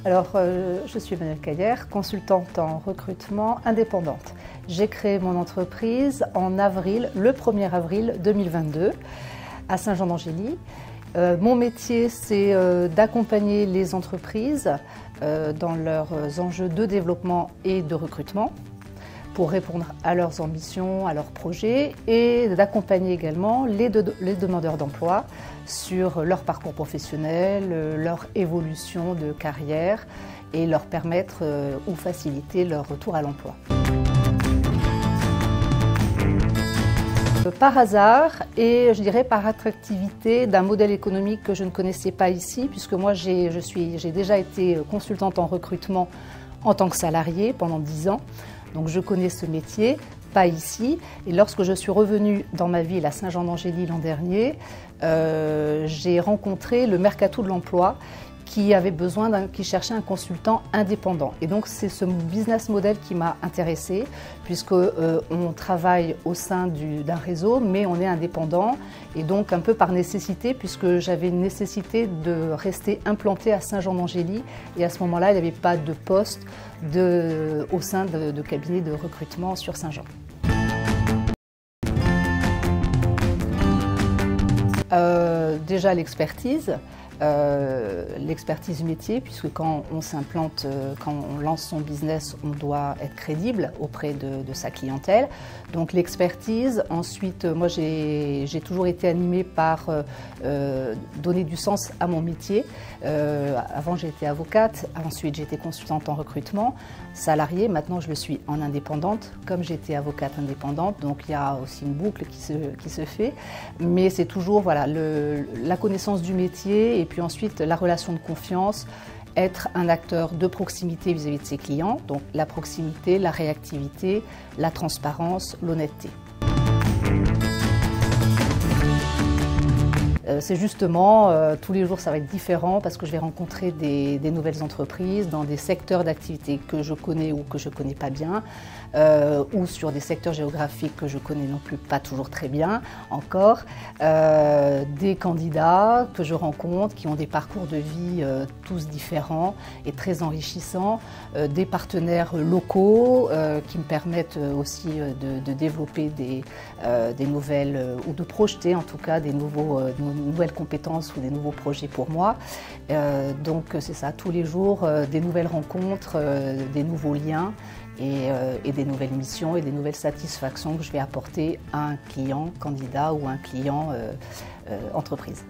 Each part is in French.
Alors, je suis Emmanuelle Caillère, consultante en recrutement indépendante. J'ai créé mon entreprise en avril, le 1er avril 2022, à Saint-Jean-d'Angély. Mon métier, c'est d'accompagner les entreprises dans leurs enjeux de développement et de recrutement pour répondre à leurs ambitions, à leurs projets, et d'accompagner également les demandeurs d'emploi sur leur parcours professionnel, leur évolution de carrière et leur permettre ou faciliter leur retour à l'emploi. Par hasard et je dirais par attractivité d'un modèle économique que je ne connaissais pas ici, puisque moi j'ai déjà été consultante en recrutement en tant que salariée pendant 10 ans. Donc je connais ce métier, pas ici. Et lorsque je suis revenue dans ma ville à Saint-Jean-d'Angély l'an dernier, j'ai rencontré le Mercato de l'emploi qui cherchait un consultant indépendant. Et donc c'est ce business model qui m'a intéressée, puisqu'on travaille au sein d'un réseau, mais on est indépendant. Et donc un peu par nécessité, puisque j'avais une nécessité de rester implantée à Saint-Jean-d'Angély. Et à ce moment-là, il n'y avait pas de poste au sein de cabinet de recrutement sur Saint-Jean. Déjà l'expertise. L'expertise métier, puisque quand on s'implante, quand on lance son business, on doit être crédible auprès de sa clientèle. Donc l'expertise. Ensuite, moi j'ai toujours été animée par donner du sens à mon métier. Avant j'ai été avocate, ensuite j'ai été consultante en recrutement, salariée, maintenant je le suis en indépendante, comme j'étais avocate indépendante, donc il y a aussi une boucle qui se fait. Mais c'est toujours voilà, la connaissance du métier. Et puis ensuite, la relation de confiance, être un acteur de proximité vis-à-vis de ses clients, donc la proximité, la réactivité, la transparence, l'honnêteté. C'est justement, tous les jours ça va être différent parce que je vais rencontrer des nouvelles entreprises dans des secteurs d'activité que je connais ou que je ne connais pas bien, ou sur des secteurs géographiques que je connais non plus pas toujours très bien encore, des candidats que je rencontre qui ont des parcours de vie tous différents et très enrichissants, des partenaires locaux qui me permettent aussi de développer des nouvelles, ou de projeter en tout cas des nouvelles compétences ou des nouveaux projets pour moi. Donc c'est ça, tous les jours, des nouvelles rencontres, des nouveaux liens et des nouvelles missions et des nouvelles satisfactions que je vais apporter à un client candidat ou un client entreprise.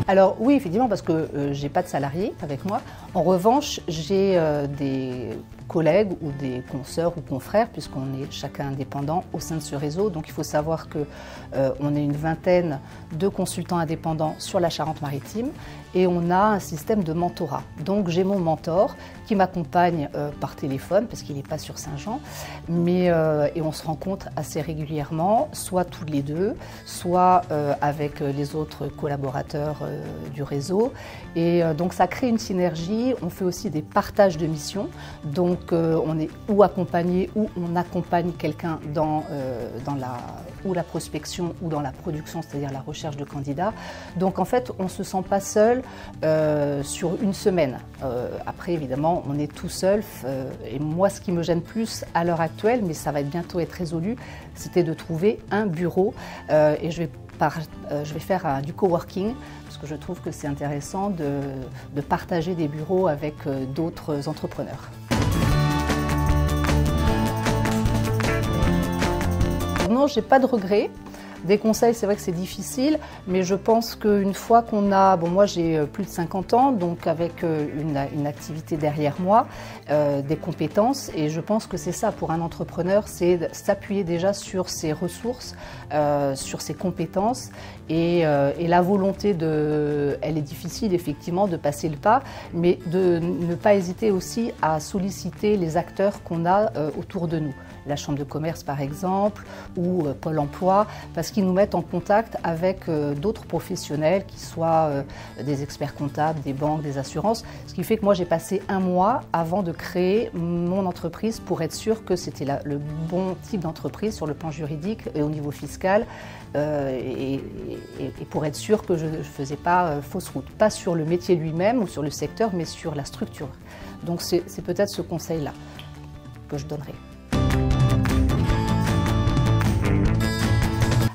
Alors oui, effectivement, parce que j'ai pas de salariés avec moi. En revanche, j'ai des collègues ou des consoeurs ou confrères, puisqu'on est chacun indépendant au sein de ce réseau. Donc il faut savoir qu'on est une vingtaine de consultants indépendants sur la Charente-Maritime et on a un système de mentorat. Donc j'ai mon mentor qui m'accompagne par téléphone, parce qu'il n'est pas sur Saint-Jean, et on se rencontre assez régulièrement, soit tous les deux, soit avec les autres collaborateurs du réseau. Et donc ça crée une synergie. On fait aussi des partages de missions. Donc on est ou accompagné ou on accompagne quelqu'un dans la prospection ou dans la production, c'est-à-dire la recherche de candidats. Donc en fait, on ne se sent pas seul sur une semaine. Après, évidemment, on est tout seul. Et moi, ce qui me gêne plus à l'heure actuelle, mais ça va bientôt être résolu, c'était de trouver un bureau. Et je vais faire du coworking, parce que je trouve que c'est intéressant de partager des bureaux avec d'autres entrepreneurs. Non, je n'ai pas de regrets. Des conseils, c'est vrai que c'est difficile, mais je pense qu'une fois qu'on a... Bon, moi j'ai plus de 50 ans, donc avec une activité derrière moi, des compétences, et je pense que c'est ça pour un entrepreneur, c'est s'appuyer déjà sur ses ressources, sur ses compétences, et la volonté elle est difficile effectivement de passer le pas, mais de ne pas hésiter aussi à solliciter les acteurs qu'on a autour de nous. la Chambre de commerce par exemple, ou Pôle emploi, parce qu'ils nous mettent en contact avec d'autres professionnels, qui soient des experts comptables, des banques, des assurances, ce qui fait que moi j'ai passé un mois avant de créer mon entreprise pour être sûr que c'était le bon type d'entreprise sur le plan juridique et au niveau fiscal, et pour être sûr que je ne faisais pas fausse route, pas sur le métier lui-même ou sur le secteur, mais sur la structure. Donc c'est peut-être ce conseil-là que je donnerai.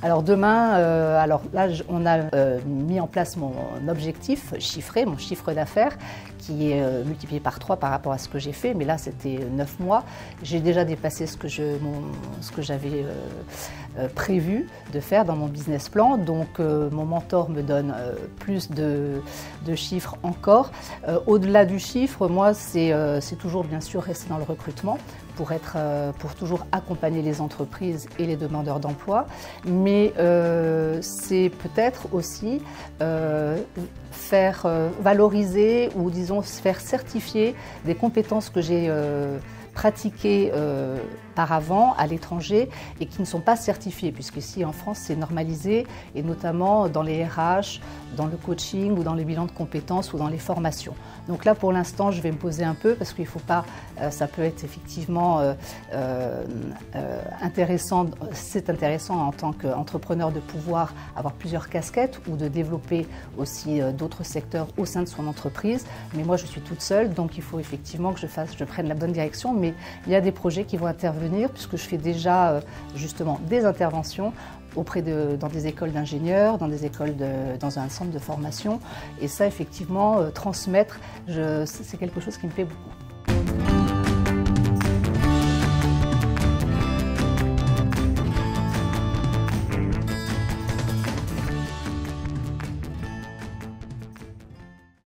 Alors demain, alors là, on a mis en place mon objectif chiffré, mon chiffre d'affaires, qui est multiplié par 3 par rapport à ce que j'ai fait, mais là c'était 9 mois. J'ai déjà dépassé ce que j'avais prévu de faire dans mon business plan, donc mon mentor me donne plus de chiffres encore. Au-delà du chiffre, moi c'est toujours bien sûr rester dans le recrutement pour toujours accompagner les entreprises et les demandeurs d'emploi, mais c'est peut-être aussi faire valoriser ou disons faire certifier des compétences que j'ai pratiquées par avant à l'étranger et qui ne sont pas certifiées, puisqu'ici en France c'est normalisé, et notamment dans les RH, dans le coaching ou dans les bilans de compétences ou dans les formations. Donc là pour l'instant je vais me poser un peu, parce qu'il ne faut pas, ça peut être effectivement intéressant, c'est intéressant en tant qu'entrepreneur de pouvoir avoir plusieurs casquettes ou de développer aussi d'autres secteurs au sein de son entreprise, mais moi je suis toute seule, donc il faut effectivement que je prenne la bonne direction, mais il y a des projets qui vont intervenir puisque je fais déjà justement des interventions dans des écoles d'ingénieurs, dans un centre de formation, et ça effectivement transmettre, c'est quelque chose qui me plaît beaucoup.